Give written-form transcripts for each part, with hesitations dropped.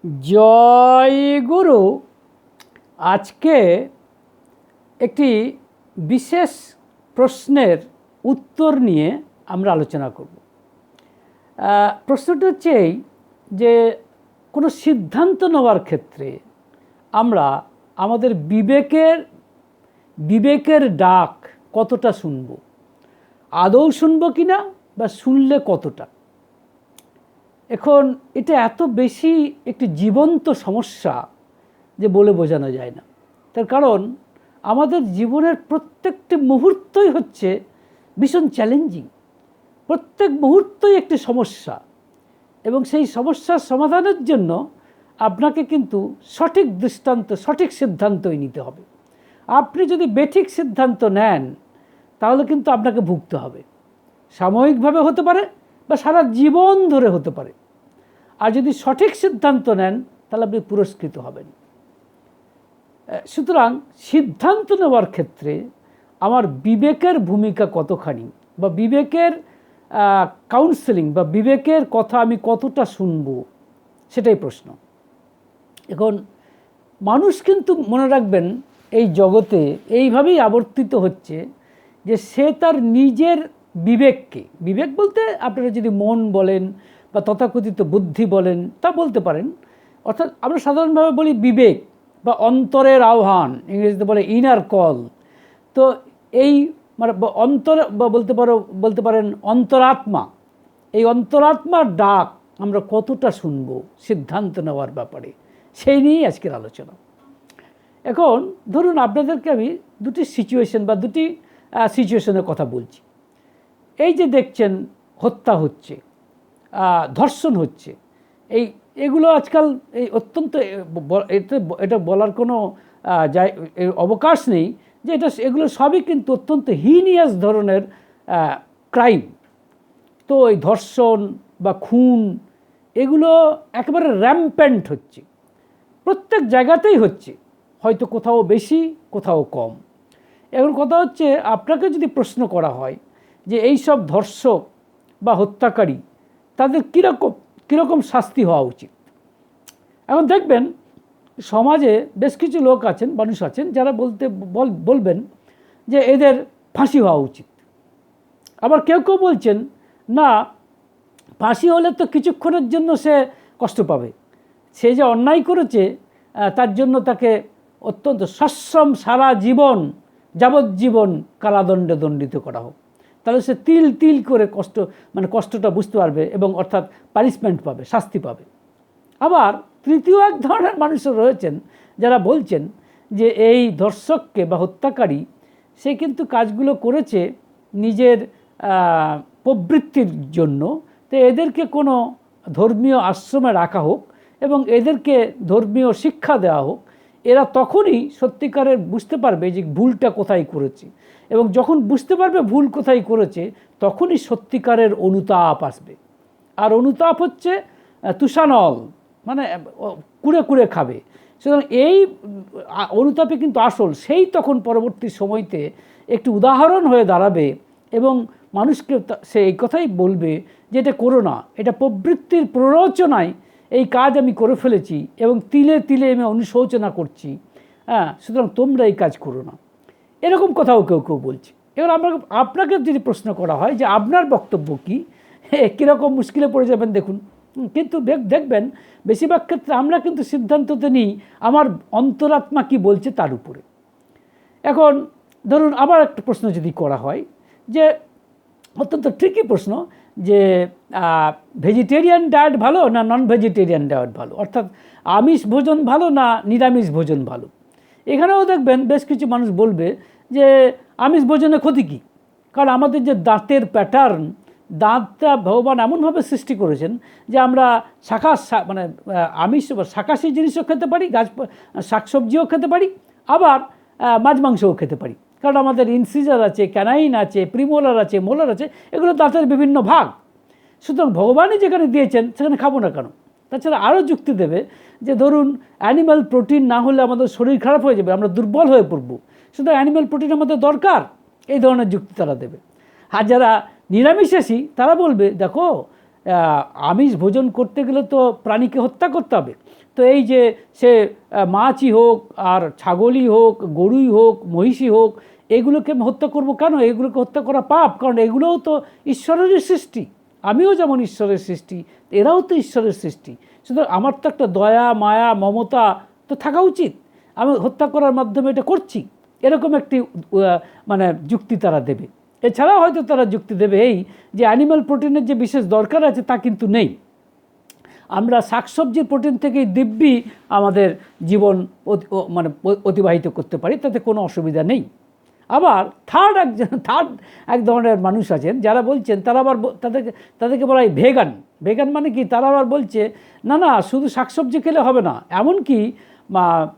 জয় গুরু। আজকে একটি বিশেষ প্রশ্নের উত্তর নিয়ে আমরা আলোচনা করব। প্রশ্নটি হচ্ছে এই যে কোনো সিদ্ধান্ত নেওয়ার ক্ষেত্রে আমরা আমাদের বিবেকের ডাক কতটা শুনব, আদৌ শুনব কি না, বা শুনলে কতটা। এখন এটা এত বেশি একটি জীবন্ত সমস্যা যে বলে বোঝানো যায় না। তার কারণ আমাদের জীবনের প্রত্যেকটি মুহূর্তই হচ্ছে ভীষণ চ্যালেঞ্জিং, প্রত্যেক মুহূর্তই একটি সমস্যা, এবং সেই সমস্যার সমাধানের জন্য আপনাকে কিন্তু সঠিক দৃষ্টান্ত, সঠিক সিদ্ধান্তই নিতে হবে। আপনি যদি বেঠিক সিদ্ধান্ত নেন তাহলে কিন্তু আপনাকে ভুগতে হবে। সাময়িকভাবে হতে পারে বা সারা জীবন ধরে হতে পারে। আর যদি সঠিক সিদ্ধান্ত নেন তাহলে আপনি পুরস্কৃত হবেন। সুতরাং সিদ্ধান্ত নেওয়ার ক্ষেত্রে আমার বিবেকের ভূমিকা কতখানি, বা বিবেকের কাউন্সেলিং বা বিবেকের কথা আমি কতটা শুনব, সেটাই প্রশ্ন। এখন মানুষ কিন্তু মনে রাখবেন এই জগতে এইভাবেই আবর্তিত হচ্ছে যে সে তার নিজের বিবেককে, বিবেক বলতে আপনারা যদি মন বলেন বা তথাকথিত বুদ্ধি বলেন তা বলতে পারেন, অর্থাৎ আমরা সাধারণভাবে বলি বিবেক বা অন্তরের আহ্বান, ইংরেজিতে বলে ইনার কল। তো এই মানে অন্তর বা বলতে পারেন অন্তরাত্মা, এই অন্তরাত্মার ডাক আমরা কতটা শুনব সিদ্ধান্ত নেওয়ার ব্যাপারে, সেই নিয়েই আজকের আলোচনা। এখন ধরুন আপনাদেরকে আমি দুটি সিচুয়েশনের কথা বলছি। এই যে দেখছেন হত্যা হচ্ছে, ধর্ষণ হচ্ছে, এগুলো আজকাল এই অত্যন্ত এটা বলার কোনো অবকাশ নেই যে এগুলো সবই কিন্তু অত্যন্ত হিনিয়াস ধরনের ক্রাইম। তো এই ধর্ষণ বা খুন এগুলো একেবারে র্যাম্প্যান্ট হচ্ছে, প্রত্যেক জায়গাতেই হচ্ছে, হয়তো কোথাও বেশি কোথাও কম। এখন কথা হচ্ছে, আপনাকে যদি প্রশ্ন করা হয় যে এই সব ধর্ষক বা হত্যাকারী তাদের কীরকম শাস্তি হওয়া উচিত, এখন দেখবেন সমাজে বেশ কিছু লোক আছেন, মানুষ আছেন যারা বলবেন যে এদের ফাঁসি হওয়া উচিত। আবার কেউ কেউ বলছেন না, ফাঁসি হলে তো কিছুক্ষণের জন্য সে কষ্ট পাবে, সে যে অন্যায় করেছে তার জন্য তাকে অত্যন্ত সশ্রম সারা জীবন যাবজ্জীবন কারাদণ্ডে দণ্ডিত করা হোক, তাহলে সে তিল তিল করে কষ্টটা বুঝতে পারবে এবং অর্থাৎ পানিশমেন্ট পাবে, শাস্তি পাবে। আবার তৃতীয় এক ধরনের মানুষও রয়েছেন যারা বলছেন যে এই ধর্ষককে বা হত্যাকারী সে কিন্তু কাজগুলো করেছে নিজের প্রবৃত্তির জন্য, তো এদেরকে কোনো ধর্মীয় আশ্রমে রাখা হোক এবং এদেরকে ধর্মীয় শিক্ষা দেওয়া হোক। এরা তখনই সত্যিকারের বুঝতে পারবে যে ভুলটা কোথায় করেছে, এবং যখন বুঝতে পারবে ভুল কোথায় করেছে তখনই সত্যিকারের অনুতাপ আসবে। আর অনুতাপ হচ্ছে তুষানল, মানে কুড়ে কুড়ে খাবে। সুতরাং এই অনুতাপে কিন্তু আসল সেই তখন পরবর্তী সময়তে একটি উদাহরণ হয়ে দাঁড়াবে, এবং মানুষকে সে এই কথাই বলবে যে এটা করো না, এটা প্রবৃত্তির প্ররোচনায় এই কাজ আমি করে ফেলেছি এবং তিলে তিলে আমি অনুশোচনা করছি, সুতরাং তোমরা এই কাজ করো না, এরকম কথাও কেউ কেউ বলছে। এবার আপনাকে যদি প্রশ্ন করা হয় যে আপনার বক্তব্য কী, কীরকম মুশকিলে পড়ে যাবেন দেখুন। কিন্তু দেখবেন বেশিরভাগ ক্ষেত্রে আমরা কিন্তু সিদ্ধান্ততে নিই আমার অন্তরাত্মা কি বলছে তার উপরে। এখন ধরুন আবার একটা প্রশ্ন যদি করা হয়, যে অত্যন্ত ট্রিকি প্রশ্ন, যে ভেজিটেরিয়ান ডায়েট ভালো না নন ভেজিটেরিয়ান ডায়েট ভালো, অর্থাৎ আমিষ ভোজন ভালো না নিরামিষ ভোজন ভালো। এখানেও দেখবেন বেশ কিছু মানুষ বলবে যে আমিষ ভোজনে ক্ষতি কী, কারণ আমাদের যে দাঁতের প্যাটার্ন, দাঁতটা ভগবান এমনভাবে সৃষ্টি করেছেন যে আমরা আমিষ বা শাকাশি জিনিসও খেতে পারি, শাকসবজিও খেতে পারি, আবার মাছ মাংসও খেতে পারি, কারণ আমাদের ইনসিজার আছে, ক্যানাইন আছে, প্রিমোলার আছে, মোলার আছে, এগুলো দাঁতের বিভিন্ন ভাগ। সুতরাং ভগবানই যেখানে দিয়েছেন সেখানে খাবো না কেন? তাছাড়া আরও যুক্তি দেবে যে ধরুন অ্যানিম্যাল প্রোটিন না হলে আমাদের শরীর খারাপ হয়ে যাবে, আমরা দুর্বল হয়ে পড়ব, সুতরাং অ্যানিম্যাল প্রোটিন আমাদের দরকার, এই ধরনের যুক্তি তারা দেবে। আর যারা নিরামিষাশী তারা বলবে দেখো আমিষ ভোজন করতে গেলে তো প্রাণীকে হত্যা করতে হবে। তো এই যে সে মাছই হোক আর ছাগলই হোক, গরুই হোক, মহিষই হোক, এগুলোকে আমি হত্যা করবো কেন? এগুলোকে হত্যা করা পাপ, কারণ এগুলোও তো ঈশ্বরেরই সৃষ্টি। আমিও যেমন ঈশ্বরের সৃষ্টি, এরাও তো ঈশ্বরের সৃষ্টি। সুতরাং আমার তো একটা দয়া, মায়া, মমতা তো থাকা উচিত। আমি হত্যা করার মাধ্যমে এটা করছি, এরকম একটি মানে যুক্তি তারা দেবে। এছাড়াও হয়তো তারা যুক্তি দেবে এই যে অ্যানিম্যাল প্রোটিনের যে বিশেষ দরকার আছে তা কিন্তু নেই, আমরা শাকসবজির প্রোটিন থেকেই দিব্যি আমাদের জীবন মানে অতিবাহিত করতে পারি, তাতে কোনো অসুবিধা নেই। আবার থার্ড এক ধরনের মানুষ আছেন যারা বলছেন, তারা আবার তাদেরকে বলা হয় ভেগান। ভেগান মানে কি? তারা আবার বলছে না না, শুধু শাকসবজি খেলে হবে না, এমনকি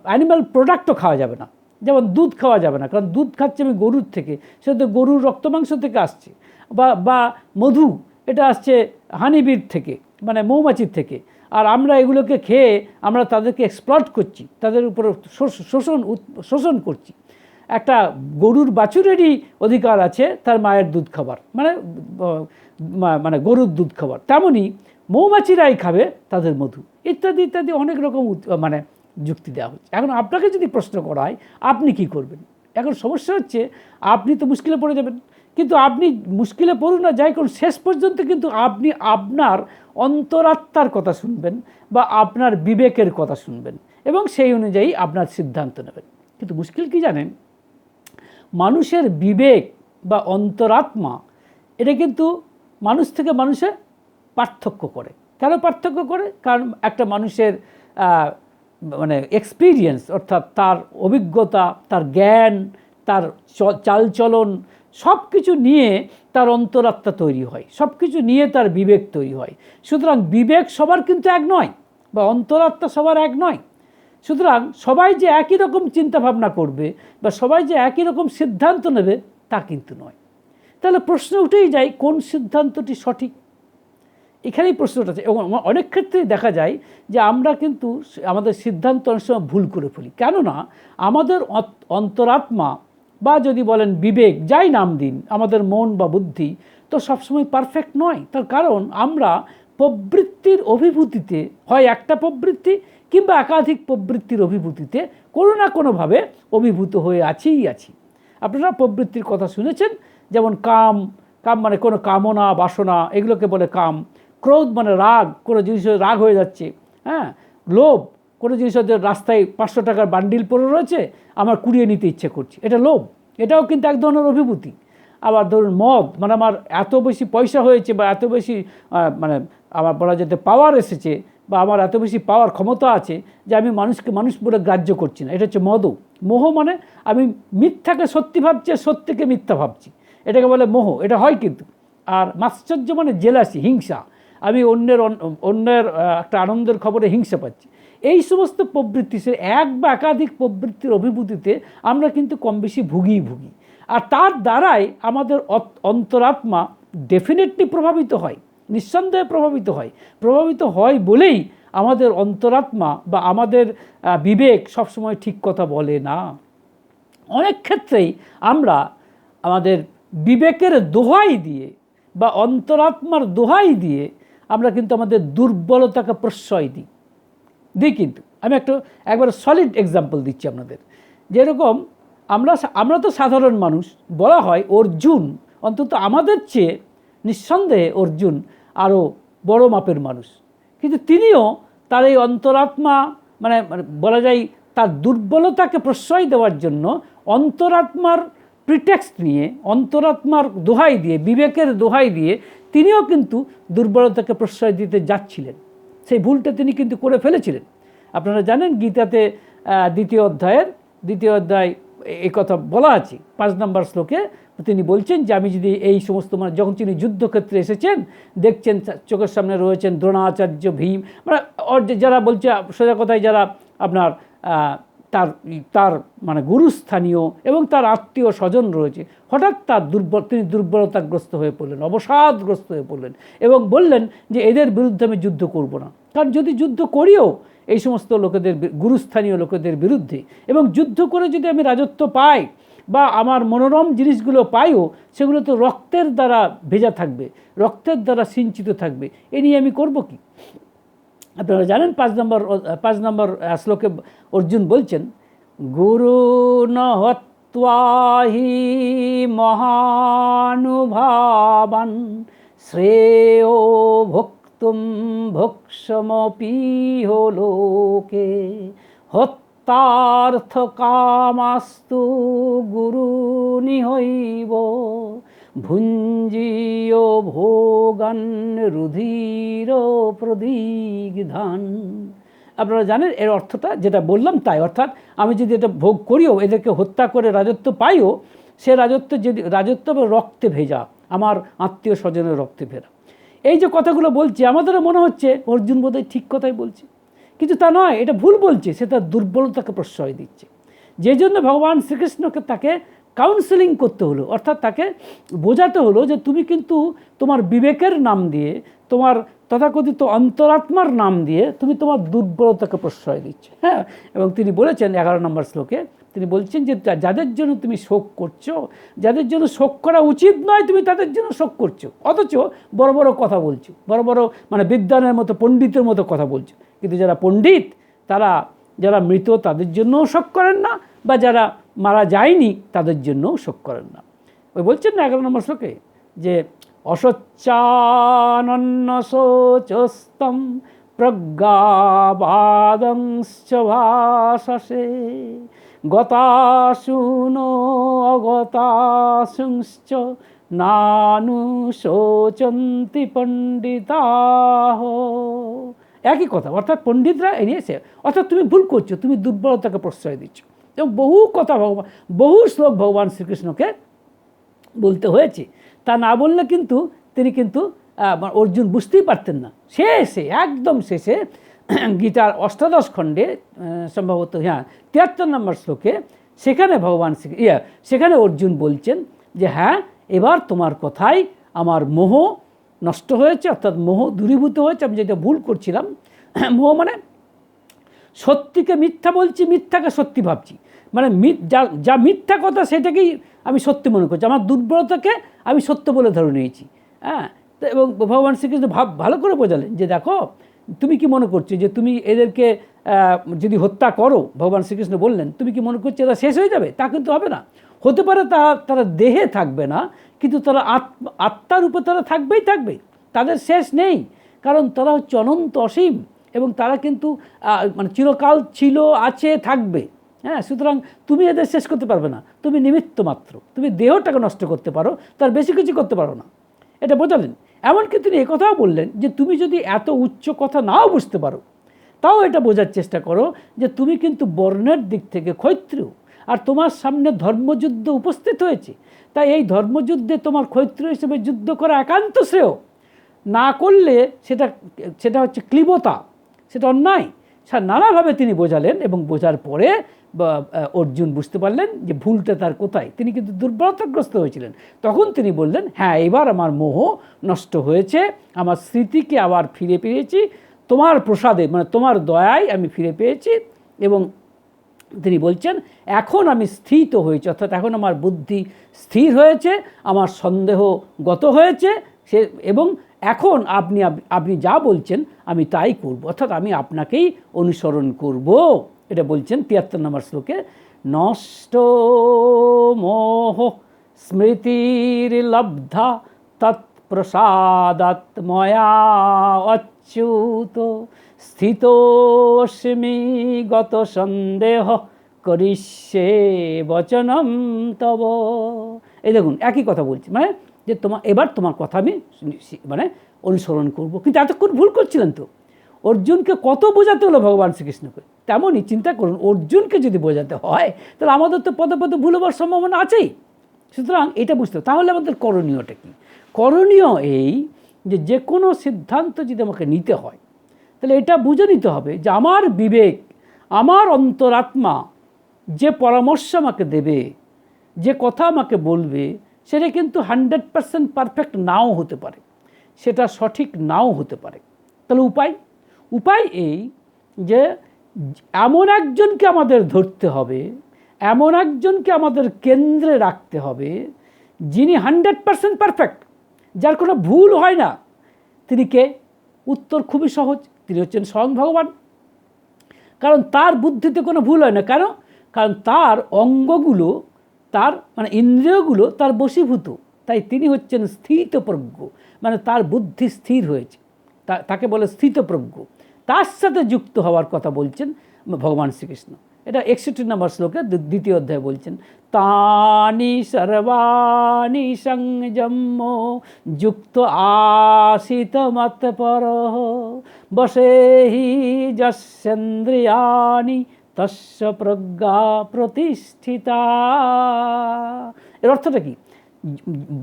অ্যানিম্যাল প্রোডাক্টও খাওয়া যাবে না। যেমন দুধ খাওয়া যাবে না, কারণ দুধ খাচ্ছে আমি গরুর থেকে, সেটা তো গরুর রক্ত মাংস থেকে আসছে। বা মধু, এটা আসছে হানিবির থেকে, মানে মৌমাছির থেকে। আর আমরা এগুলোকে খেয়ে আমরা তাদেরকে এক্সপ্লয়েট করছি, তাদের উপর শোষণ করছি। একটা গরুর বাছুরেরই অধিকার আছে তার মায়ের দুধ খাবার, মানে গরুর দুধ খাবার। তেমনই মৌমাছিরাই খাবে তাদের মধু, ইত্যাদি ইত্যাদি অনেক রকম মানে যুক্তি দেওয়া হচ্ছে। এখন আপনাকে যদি প্রশ্ন করা হয় আপনি কি করবেন? এখন সমস্যা হচ্ছে আপনি তো মুশকিলে পড়ে যাবেন। কিন্তু আপনি মুশকিলে পড়ুন না যাই করুন, শেষ পর্যন্ত কিন্তু আপনি আপনার অন্তরাত্মার কথা শুনবেন বা আপনার বিবেকের কথা শুনবেন এবং সেই অনুযায়ী আপনার সিদ্ধান্ত নেবেন। কিন্তু মুশকিল কি জানেন? মানুষের বিবেক বা অন্তরাত্মা এটা কিন্তু মানুষ থেকে মানুষে পার্থক্য করে। কেন পার্থক্য করে? কারণ একটা মানুষের মানে এক্সপিরিয়েন্স, অর্থাৎ তার অভিজ্ঞতা, তার জ্ঞান, তার চালচলন, সব কিছু নিয়ে তার অন্তরাত্মা তৈরি হয়, সব কিছু নিয়ে তার বিবেক তৈরি হয়। সুতরাং বিবেক সবার কিন্তু এক নয়, বা অন্তরাত্মা সবার এক নয়। সুতরাং সবাই যে একই রকম চিন্তাভাবনা করবে বা সবাই যে একই রকম সিদ্ধান্ত নেবে তা কিন্তু নয়। তাহলে প্রশ্ন উঠেই যায়, কোন সিদ্ধান্তটি সঠিক? এখানেই প্রশ্নটা আছে। এবং অনেক ক্ষেত্রেই দেখা যায় যে আমরা কিন্তু আমাদের সিদ্ধান্ত অনেক সময় ভুল করে ফেলি। কেননা আমাদের অন্তরাত্মা বা যদি বলেন বিবেক, যাই নাম দিন, আমাদের মন বা বুদ্ধি তো সবসময় পারফেক্ট নয়। তার কারণ আমরা প্রবৃত্তির অভিভূতিতে, হয় একটা প্রবৃত্তি কিংবা একাধিক প্রবৃত্তির অভিভূতিতে কোনো না কোনোভাবে অভিভূত হয়ে আছি। আপনারা প্রবৃত্তির কথা শুনেছেন, যেমন কাম মানে কোনো কামনা, বাসনা, এগুলোকে বলে কাম। ক্রোধ মানে রাগ, কোনো জিনিসের রাগ হয়ে যাচ্ছে। হ্যাঁ, লোভ, কোনো জিনিসের রাস্তায় 500 টাকার বান্ডিল পড়ে রয়েছে, আমার কুড়িয়ে নিতে ইচ্ছে করছে, এটা লোভ। এটাও কিন্তু এক ধরনের অভিভূতি। আবার ধরুন মদ, মানে আমার এত বেশি পয়সা হয়েছে বা এত বেশি মানে আমার বলা যেতে পাওয়ার এসেছে বা আমার এত বেশি পাওয়ার ক্ষমতা আছে যে আমি মানুষ বলে গ্রাহ্য করছি না, এটা হচ্ছে মদও। মোহ মানে আমি মিথ্যাকে সত্যি ভাবছি আর সত্যিকে মিথ্যা ভাবছি, এটাকে বলে মোহ। এটা হয় কিন্তু। আর মাশ্চর্য মানে জেলাসি, হিংসা, আমি অন্যের একটা আনন্দের খবরে হিংসা পাচ্ছি। এই সমস্ত প্রবৃত্তি, সে এক বা একাধিক প্রবৃত্তির অভিভূতিতে আমরা কিন্তু কম বেশি ভুগি। আর তার দ্বারাই আমাদের অন্তরাত্মা ডেফিনেটলি প্রভাবিত হয়, নিঃসন্দেহে প্রভাবিত হয় বলেই আমাদের অন্তরাত্মা বা আমাদের বিবেক সবসময় ঠিক কথা বলে না। অনেক ক্ষেত্রেই আমরা আমাদের বিবেকের দোহাই দিয়ে বা অন্তরাত্মার দোহাই দিয়ে আমরা কিন্তু আমাদের দুর্বলতাকে প্রশ্রয় দিই। কিন্তু আমি একবার সলিড এক্সাম্পল দিচ্ছি আপনাদের। যেরকম আমরা তো সাধারণ মানুষ, বলা হয় অর্জুন অন্তত আমাদের চেয়ে নিঃসন্দেহে অর্জুন আরও বড় মাপের মানুষ, কিন্তু তিনিও তার এই অন্তরাত্মা মানে বলা যায় তার দুর্বলতাকে প্রশ্রয় দেওয়ার জন্য অন্তরাত্মার প্রিটেক্সট নিয়ে, অন্তরাত্মার দোহাই দিয়ে, বিবেকের দোহাই দিয়ে তিনিও কিন্তু দুর্বলতাকে প্রশ্রয় দিতে যাচ্ছিলেন। সেই ভুলটা তিনি কিন্তু করে ফেলেছিলেন। আপনারা জানেন গীতাতে 2য় অধ্যায় এই কথা বলা আছে 5 নম্বর শ্লোকে। তিনি বলছেন যে আমি যদি এই সমস্ত, মানে যখন তিনি যুদ্ধক্ষেত্রে এসেছেন, দেখছেন চোখের সামনে রয়েছেন দ্রোণাচার্য, ভীম, মানে যারা বলছে সোজা কথায় যারা আপনার তার মানে গুরুস্থানীয় এবং তার আত্মীয় স্বজন রয়েছে, হঠাৎ তিনি দুর্বলতাগ্রস্ত হয়ে পড়লেন, অবসাদগ্রস্ত হয়ে পড়লেন এবং বললেন যে এদের বিরুদ্ধে আমি যুদ্ধ করব না। কারণ যদি যুদ্ধ করিও এই সমস্ত লোকেদের, গুরুস্থানীয় লোকেদের বিরুদ্ধে, এবং যুদ্ধ করে যদি আমি রাজত্ব পাই, বা আমার মনোরম জিনিসগুলো পাইও, সেগুলো তো রক্তের দ্বারা ভেজা থাকবে, রক্তের দ্বারা সিঞ্চিত থাকবে। এ নিয়ে আমি করব কি? আপনারা জানেন 5 নম্বর শ্লোকে অর্জুন বলছেন, গুরু নহত্বাহি মহানুভাবান শ্রেয় ভক্তুম ভক্ষমপিহ লোকে হত্যার্থ কামাস্তু গুরু নিহৈব ভুঞ্জীয় ভোগান রুধির প্রদিগ্ধান। আপনারা জানেন এর অর্থটা, যেটা বললাম তাই। অর্থাৎ আমি যদি এটা ভোগ করিও, এদেরকে হত্যা করে রাজত্ব পাইও, সে রাজত্ব রক্তে ভেজা, আমার আত্মীয় স্বজনের রক্তে ভেজা। এই যে কথাগুলো বলছে, আমাদেরও মনে হচ্ছে অর্জুন বোধহয় ঠিক কথাই বলছে, কিন্তু তা নয়, এটা ভুল বলছে। সে তার দুর্বলতাকে প্রশ্রয় দিচ্ছে। যে জন্য ভগবান শ্রীকৃষ্ণকে তাকে কাউন্সেলিং করতে হলো, অর্থাৎ তাকে বোঝাতে হলো যে তুমি কিন্তু তোমার বিবেকের নাম দিয়ে, তোমার তথাকথিত অন্তরাত্মার নাম দিয়ে তুমি তোমার দুর্বলতাকে প্রশ্রয় দিচ্ছ। হ্যাঁ, এবং তিনি বলেছেন 11 নম্বর শ্লোকে, তিনি বলছেন যে যাদের জন্য তুমি শোক করছো, যাদের জন্য শোক করা উচিত নয়, তুমি তাদের জন্য শোক করছো, অথচ বড় বড় কথা বলছো, বড় বড় মানে বিদ্বানের মতো, পণ্ডিতের মতো কথা বলছো। কিন্তু যারা পণ্ডিত, তারা যারা মৃত তাদের জন্যও শোক করেন না, বা যারা মারা যায়নি তাদের জন্যও শোক করেন না। ওই বলছেন না 11 নম্বর শ্লোকে যে অসচ্চানন্য শোচস্তম প্রজ্ঞাবাদংশ্চ ভাষসে গতাসুনো অগতাসুংশ্চ নানু শোচন্তি পণ্ডিতাহ। একই কথা, অর্থাৎ পণ্ডিতরা এড়িয়েছে। অর্থাৎ তুমি ভুল করছো, তুমি দুর্বলতাকে প্রশ্রয় দিচ্ছ। এবং বহু কথা বহু শ্লোক ভগবান শ্রীকৃষ্ণকে বলতে হয়েছে। তা না বললে কিন্তু তিনি অর্জুন বুঝতেই পারতেন না। শেষে, একদম শেষে গীতার 18 খণ্ডে সম্ভবত 73 নম্বর শ্লোকে সেখানে অর্জুন বলছেন যে হ্যাঁ, এবার তোমার কথাই আমার মোহ নষ্ট হয়েছে, অর্থাৎ মোহ দূরীভূত হয়েছে। আমি যেটা ভুল করছিলাম, মোহ মানে সত্যিকে মিথ্যা বলছি, মিথ্যাকে সত্যি ভাবছি, মানে যা মিথ্যা কথা সেটাকেই আমি সত্যি মনে করছি, আমার দুর্বলতাকে আমি সত্য বলে ধরে নিয়েছি। হ্যাঁ, এবং ভগবান শ্রীকৃষ্ণ ভালো করে বোঝালেন যে দেখো, তুমি কি মনে করছো যে তুমি এদেরকে যদি হত্যা করো, ভগবান শ্রীকৃষ্ণ বললেন, তুমি কি মনে করছো এরা শেষ হয়ে যাবে? তা কিন্তু হবে না। হতে পারে তারা দেহে থাকবে না, কিন্তু তারা আত্মার উপর তারা থাকবেই থাকবে, তাদের শেষ নেই। কারণ তারা হচ্ছে অনন্ত অসীম, এবং তারা কিন্তু মানে চিরকাল ছিল, আছে, থাকবে। হ্যাঁ, সুতরাং তুমি এদের শেষ করতে পারবে না, তুমি নিমিত্ত মাত্র। তুমি দেহটাকে নষ্ট করতে পারো, তার বেশি কিছু করতে পারো না। এটা বোঝালেন। এমনকি তিনি একথাও বললেন যে তুমি যদি এত উচ্চ কথা নাও বুঝতে পারো, তাও এটা বোঝার চেষ্টা করো যে তুমি কিন্তু বর্ণের দিক থেকে ক্ষত্রিয়, আর তোমার সামনে ধর্মযুদ্ধ উপস্থিত হয়েছে। তাই এই ধর্মযুদ্ধে তোমার ক্ষত্রিয় হিসেবে যুদ্ধ করা একান্ত শ্রেয়। না করলে সেটা হচ্ছে ক্লীবতা, সেটা অন্যায়। নানাভাবে তিনি বোঝালেন, এবং বোঝার পরে অর্জুন বুঝতে পারলেন যে ভুলটা তার কোথায়। তিনি কিন্তু দুর্বলতাগ্রস্ত হয়েছিলেন। তখন তিনি বললেন, হ্যাঁ, এবার আমার মোহ নষ্ট হয়েছে, আমার স্মৃতিকে আবার ফিরে পেয়েছি, তোমার প্রসাদে মানে তোমার দয়ায় আমি ফিরে পেয়েছি। এবং তিনি বলছেন, এখন আমি স্থিত হয়েছি, অর্থাৎ এখন আমার বুদ্ধি স্থির হয়েছে, আমার সন্দেহ গত হয়েছে, এবং এখন আপনি যা বলছেন আমি তাই করব, অর্থাৎ আমি আপনাকেই অনুসরণ করব। এটা বলছেন 73 নম্বর শ্লোকে, নষ্ট মোহ স্মৃতির লব্ধা তৎপ্রসাদাৎ ময়া অচ্যুত স্থিতোস্মি গত সন্দেহ করিষ্যে বচনম তব। এই দেখুন, একই কথা বলছি, মানে যে এবার তোমার কথা আমি মানে অনুসরণ করব। কিন্তু এতক্ষণ ভুল করছিলেন তো। অর্জুনকে কত বোঝাতে হলো ভগবান শ্রীকৃষ্ণকে। তেমনই চিন্তা করুন, অর্জুনকে যদি বোঝাতে হয়, তাহলে আমাদের তো পদে পদে ভুল হবার সম্ভাবনা আছেই। সুতরাং এটা বুঝতে হবে। তাহলে আমাদের করণীয়টা কী? করণীয় এই যে কোনো সিদ্ধান্ত যদি আমাকে নিতে হয়, তাহলে এটা বুঝে নিতে হবে যে আমার বিবেক, আমার অন্তরাত্মা যে পরামর্শ আমাকে দেবে, যে কথা আমাকে বলবে, সেটা কিন্তু 100% পারফেক্ট নাও হতে পারে, সেটা সঠিক নাও হতে পারে। তাহলে উপায় এই যে এমন একজনকে আমাদের ধরতে হবে, এমন একজনকে আমাদের কেন্দ্রে রাখতে হবে যিনি 100% পারফেক্ট, যার কোনো ভুল হয় না। তিনি কে? উত্তর খুবই সহজ, তিনি হচ্ছেন স্বয়ং ভগবান। কারণ তার বুদ্ধিতে কোনো ভুল হয় না। কেন? কারণ তার অঙ্গগুলো, তার মানে ইন্দ্রিয়গুলো তার বশীভূত, তাই তিনি হচ্ছেন স্থিতপ্রজ্ঞ, মানে তার বুদ্ধি স্থির হয়েছে, তাকে বলে স্থিতপ্রজ্ঞ। তার সাথে যুক্ত হওয়ার কথা বলছেন ভগবান শ্রীকৃষ্ণ। এটা 61 নম্বর শ্লোকে 2য় অধ্যায়ে বলছেন, তানি সর্বাণি সংযম্য যুক্ত আসিত মতপর বসে হি যস্যেন্দ্রিয়াণি তস্য প্রজ্ঞা প্রতিষ্ঠিতা। এর অর্থটা কি?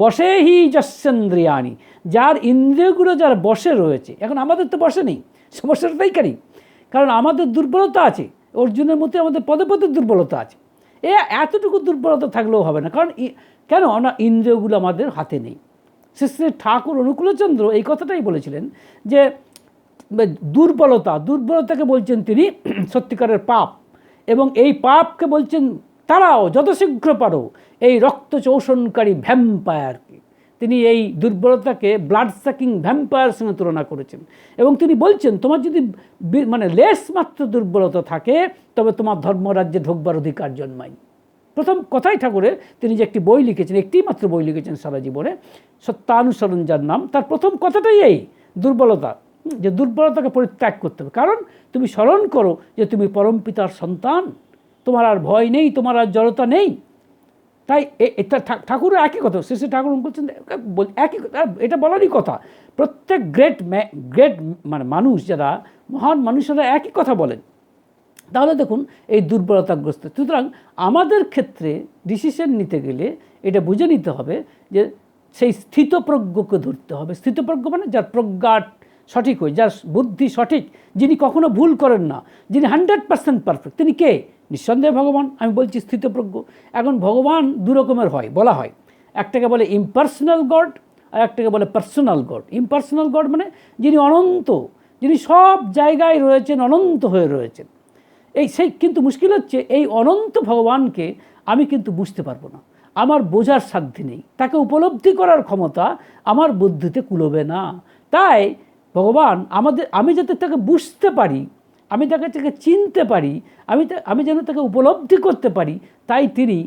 বসে হি যস্যেন্দ্রিয়াণি, যার ইন্দ্রিয়গুলো যার বশে রয়েছে। এখন আমাদের তো বসে নেই, সমস্যাটাই কারি, কারণ আমাদের দুর্বলতা আছে। অর্জুনের মধ্যে আমাদের পদে পদে দুর্বলতা আছে। এতটুকু দুর্বলতা থাকলেও হবে না, কারণ কেন না, ইন্দ্রিয়গুলো আমাদের হাতে নেই। শ্রী ঠাকুর অনুকূলচন্দ্র এই কথাটাই বলেছিলেন যে দুর্বলতাকে বলছেন তিনি সত্যিকারের পাপ, এবং এই পাপকে বলছেন তারাও যত শীঘ্র পারো এই রক্ত চোষণকারী ভ্যাম্পায়ারকে। তিনি এই দুর্বলতাকে ব্লাড সাকিং ভ্যাম্পায়ার সঙ্গে তুলনা করেছেন, এবং তিনি বলছেন তোমার যদি মানে লেশ মাত্র দুর্বলতা থাকে তবে তোমার ধর্মরাজ্যে ঢোকবার অধিকার জন্মায়। প্রথম কথাই ঠাকুরের, তিনি যে একটি বই লিখেছেন, একটি মাত্র বই লিখেছেন সারা জীবনে, সত্যানুসরণ যার নাম, তার প্রথম কথাটাই এই দুর্বলতা, যে দুর্বলতাকে পরিত্যাগ করতে হবে। কারণ তুমি স্মরণ করো যে তুমি পরম পিতার সন্তান, তোমার আর ভয় নেই, তোমার আর জড়তা নেই। তাই এটা ঠাকুরের একই কথা, শ্রী ঠাকুর বলছেন একই, এটা বলারই কথা। প্রত্যেক গ্রেট মানে মানুষ, যারা মহান মানুষেরা একই কথা বলেন। তাহলে দেখুন এই দুর্বলতাগ্রস্ত। সুতরাং আমাদের ক্ষেত্রে ডিসিশন নিতে গেলে এটা বুঝে নিতে হবে যে সেই স্থিতপ্রজ্ঞকে ধরতে হবে। স্থিতপ্রজ্ঞ মানে যার প্রজ্ঞা সঠিক হয়, যার বুদ্ধি সঠিক, যিনি কখনো ভুল করেন না, যিনি 100% পারফেক্ট। তিনি কে? নিঃসন্দেহে ভগবান। আমি বলছি স্থিতপ্রজ্ঞ। এখন ভগবান দু রকমের হয়, বলা হয়। একটাকে বলে ইম্পার্সোনাল গড, আর একটাকে বলে পার্সোনাল গড। ইম্পার্সোনাল গড মানে যিনি অনন্ত, যিনি সব জায়গায় রয়েছেন, অনন্ত হয়ে রয়েছেন। কিন্তু মুশকিল হচ্ছে এই অনন্ত ভগবানকে আমি কিন্তু বুঝতে পারবো না, আমার বোঝার সাধ্য নেই, তাকে উপলব্ধি করার ক্ষমতা আমার বুদ্ধিতে কুলোবে না। তাই ভগবান আমি যাতে তাকে বুঝতে পারি, আমি তাকে চিনতে পারি, আমি যেন তাকে উপলব্ধি করতে পারি, তাই তিনি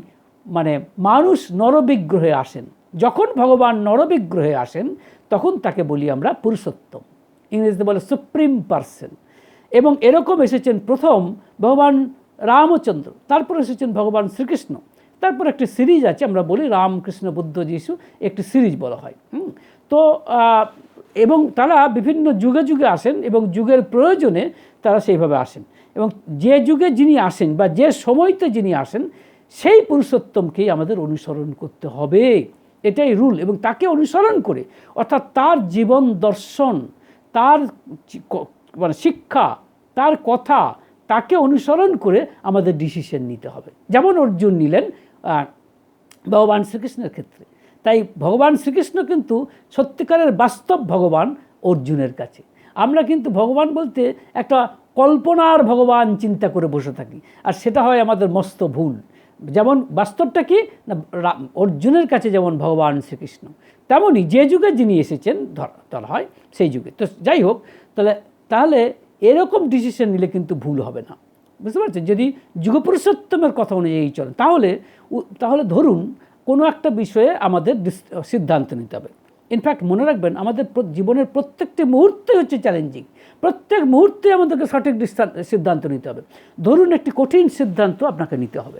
মানে মানুষ নরবিগ্রহে আসেন। যখন ভগবান নরবিগ্রহে আসেন তখন তাকে বলি আমরা পুরুষোত্তম, ইংরেজিতে বলে সুপ্রিম পার্সন। এবং এরকম এসেছেন প্রথম ভগবান রামচন্দ্র, তারপর এসেছেন ভগবান শ্রীকৃষ্ণ, তারপর একটি সিরিজ আছে, আমরা বলি রামকৃষ্ণ বুদ্ধ যিশু, একটি সিরিজ বলা হয়। তো এবং তারা বিভিন্ন যুগে যুগে আসেন এবং যুগের প্রয়োজনে তারা সেইভাবে আসেন, এবং যে যুগে যিনি আসেন বা যে সময়তে যিনি আসেন সেই পুরুষোত্তমকেই আমাদের অনুসরণ করতে হবে, এটাই রুল। এবং তাকে অনুসরণ করে, অর্থাৎ তার জীবন দর্শন, তার মানে শিক্ষা, তার কথা, তাকে অনুসরণ করে আমাদের ডিসিশন নিতে হবে। যেমন অর্জুন নিলেন ভগবান শ্রীকৃষ্ণের ক্ষেত্রে। তাই ভগবান শ্রীকৃষ্ণ কিন্তু সত্যিকারের বাস্তব ভগবান অর্জুনের কাছে। আমরা কিন্তু ভগবান বলতে একটা কল্পনার ভগবান চিন্তা করে বসে থাকি, আর সেটা হয় আমাদের মস্ত ভুল। যেমন বাস্তবটা কি না, অর্জুনের কাছে যেমন ভগবান শ্রীকৃষ্ণ, তেমনই যে যুগে যিনি এসেছেন ধরা হয় সেই যুগে। তো যাই হোক, তাহলে এরকম ডিসিশন নিলে কিন্তু ভুল হবে না, বুঝতে পারছেন? যদি যুগপুরুষোত্তমের কথা অনুযায়ী চলেন, তাহলে ধরুন কোনো একটা বিষয়ে আমাদের সিদ্ধান্ত নিতে হবে। ইনফ্যাক্ট মনে রাখবেন, আমাদের জীবনের প্রত্যেকটি মুহূর্তে হচ্ছে চ্যালেঞ্জিং, প্রত্যেক মুহূর্তে আমাদেরকে সঠিক সিদ্ধান্ত নিতে হবে। ধরুন একটি কঠিন সিদ্ধান্ত আপনাকে নিতে হবে,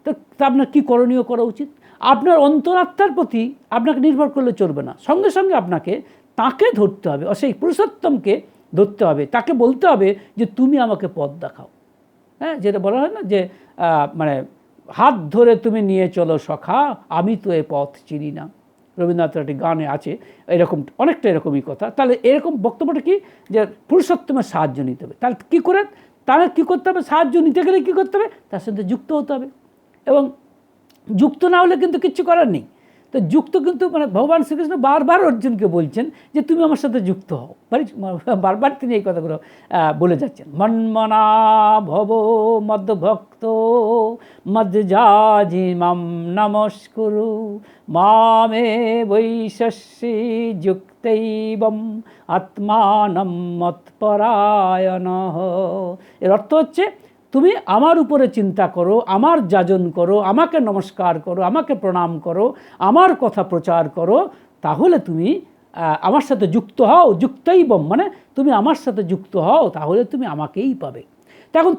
তো আপনার কী করণীয় করা উচিত? আপনার অন্তরাত্মার প্রতি আপনাকে নির্ভর করলে চলবে না, সঙ্গে সঙ্গে আপনাকে তাকে ধরতে হবে, সেই পুরুষোত্তমকে ধরতে হবে, তাকে বলতে হবে যে তুমি আমাকে পথ দেখাও। হ্যাঁ, যেটা বলা হয় না যে মানে হাত ধরে তুমি নিয়ে চলো সখা, আমি তো এ পথ চিনি না। রবীন্দ্রনাথের একটি গানে আছে এরকম, অনেকটা এরকমই কথা। তাহলে এরকম বক্তব্যটা কি, যে পুরুষোত্তমের সাহায্য নিতে হবে। তাহলে কী করে, তাহলে কী করতে হবে? সাহায্য নিতে গেলে কী করতে হবে? তার সাথে যুক্ত হতে হবে, এবং যুক্ত না হলে কিন্তু কিচ্ছু করার নেই। তো যুক্ত কিন্তু মানে ভগবান শ্রীকৃষ্ণ বারবার অর্জুনকে বলছেন যে তুমি আমার সাথে যুক্ত হও, বারবার তিনি এই কথাগুলো বলে যাচ্ছেন। মন্মনা ভব মদ্ভক্ত মজ্জাজি মাম নমস্কুরু মামে বৈশস্যি যুক্তৈবম আত্মানম মৎপরায়ণঃ। এর অর্থ হচ্ছে তুমি আমার উপরে চিন্তা করো, আমার যাজন করো, আমাকে নমস্কার করো, আমাকে প্রণাম করো, আমার কথা প্রচার করো, তাহলে তুমি আমার সাথে যুক্ত হও। যুক্তৈবম মানে তুমি আমার সাথে যুক্ত হও, তাহলে তুমি আমাকেই পাবে। তখন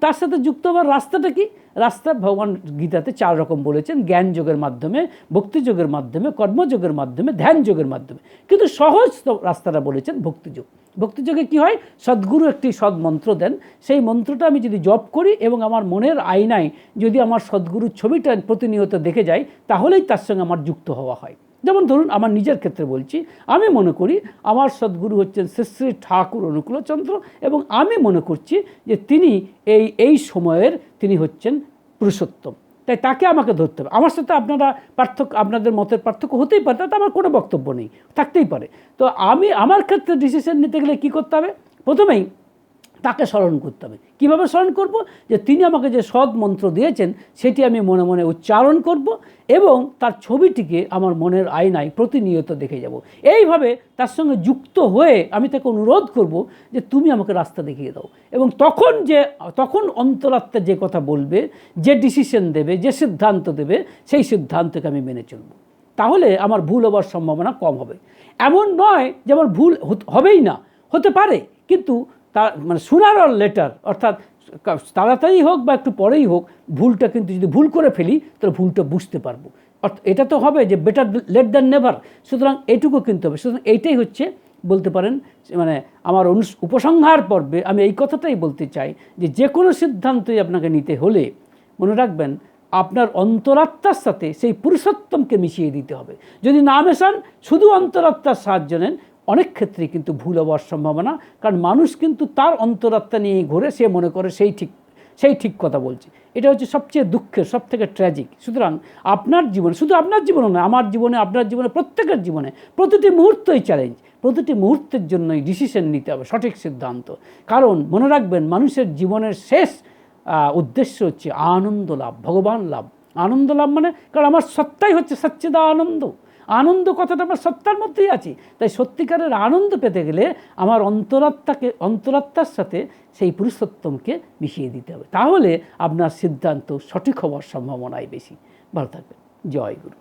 তার সাথে যুক্ত হওয়ার রাস্তাটা কি? রাস্তা ভগবান গীতাতে 4 রকম বলেছেন, জ্ঞান যোগের মাধ্যমে, ভক্তিযোগের মাধ্যমে, কর্মযোগের মাধ্যমে, ধ্যান যোগের মাধ্যমে। কিন্তু সহজ রাস্তাটা বলেছেন ভক্তিযোগ। ভক্তিযোগে কি হয়? সদ্গুরু একটি সৎ মন্ত্র দেন, সেই মন্ত্রটা আমি যদি জপ করি এবং আমার মনের আয়নায় যদি আমার সদ্গুরুর ছবিটা প্রতিনিয়ত দেখে যাই, তাহলেই তার সঙ্গে আমার যুক্ত হওয়া হয়। যেমন ধরুন আমার নিজের ক্ষেত্রে বলছি, আমি মনে করি আমার সদ্গুরু হচ্ছেন শ্রী শ্রী ঠাকুর অনুকূলচন্দ্র, এবং আমি মনে করছি যে তিনি এই সময়ের তিনি হচ্ছেন পুরুষোত্তম, তাই তাকে আমাকে ধরতে হবে। আমার সাথে আপনাদের মতের পার্থক্য হতেই পারে, তাতে আমার কোনো বক্তব্য নেই, থাকতেই পারে। তো আমার ক্ষেত্রে ডিসিশন নিতে গেলে কী করতে হবে? প্রথমেই তাকে স্মরণ করতে হবে। কীভাবে স্মরণ করব? যে তিনি আমাকে যে সৎ মন্ত্র দিয়েছেন সেটি আমি মনে মনে উচ্চারণ করব এবং তার ছবিটিকে আমার মনের আয়নায় প্রতিনিয়ত দেখে যাব। এইভাবে তার সঙ্গে যুক্ত হয়ে আমি তাকে অনুরোধ করব যে তুমি আমাকে রাস্তা দেখিয়ে দাও। এবং তখন অন্তরাত্মা যে কথা বলবে, যে ডিসিশন দেবে, যে সিদ্ধান্ত দেবে, সেই সিদ্ধান্তকে আমি মেনে চলব। তাহলে আমার ভুল হবার সম্ভাবনা কম হবে। এমন নয় যে আমার ভুল হবেই না, হতে পারে, কিন্তু তার মানে সুনার অর লেটার, অর্থাৎ তাড়াতাড়ি হোক বা একটু পরেই হোক, ভুলটা কিন্তু যদি ভুল করে ফেলি তাহলে ভুলটা বুঝতে পারবো। অর্থাৎ এটা তো হবে যে বেটার লেট দ্যান নেভার। সুতরাং এইটুকু কিনতে হবে। সুতরাং এইটাই হচ্ছে বলতে পারেন মানে আমার উপসংহার পর্বে আমি এই কথাটাই বলতে চাই যে কোনো সিদ্ধান্তই আপনাকে নিতে হলে মনে রাখবেন আপনার অন্তরাত্মার সাথে সেই পুরুষোত্তমকে মিশিয়ে দিতে হবে। যদি না মেশান, শুধু অন্তরাত্মার সাহায্য নেন, অনেক ক্ষেত্রে কিন্তু ভুল হওয়ার সম্ভাবনা। কারণ মানুষ কিন্তু তার অন্তরাত্মা নিয়ে ঘুরে, সে মনে করে সেই ঠিক কথা বলছে। এটা হচ্ছে সবচেয়ে দুঃখের, সবথেকে ট্র্যাজিক। সুতরাং আপনার জীবনে, শুধু আপনার জীবনে নয়, আমার জীবনে, আপনার জীবনে, প্রত্যেকের জীবনে প্রতিটি মুহূর্তই চ্যালেঞ্জ। প্রতিটি মুহূর্তের জন্যই ডিসিশন নিতে হবে, সঠিক সিদ্ধান্ত। কারণ মনে রাখবেন মানুষের জীবনের শেষ উদ্দেশ্য হচ্ছে আনন্দ লাভ, ভগবান লাভ। আনন্দ লাভ মানে, কারণ আমার সত্তাই হচ্ছে সচ্চিদানন্দ। আনন্দ কথাটা আমার সত্তার মধ্যেই আছে। তাই সত্যিকারের আনন্দ পেতে গেলে আমার অন্তরাত্মার সাথে সেই পুরুষোত্তমকে মিশিয়ে দিতে হবে। তাহলে আপনার সিদ্ধান্ত সঠিক হওয়ার সম্ভাবনাই বেশি। ভালো থাকবেন। জয় গুরু।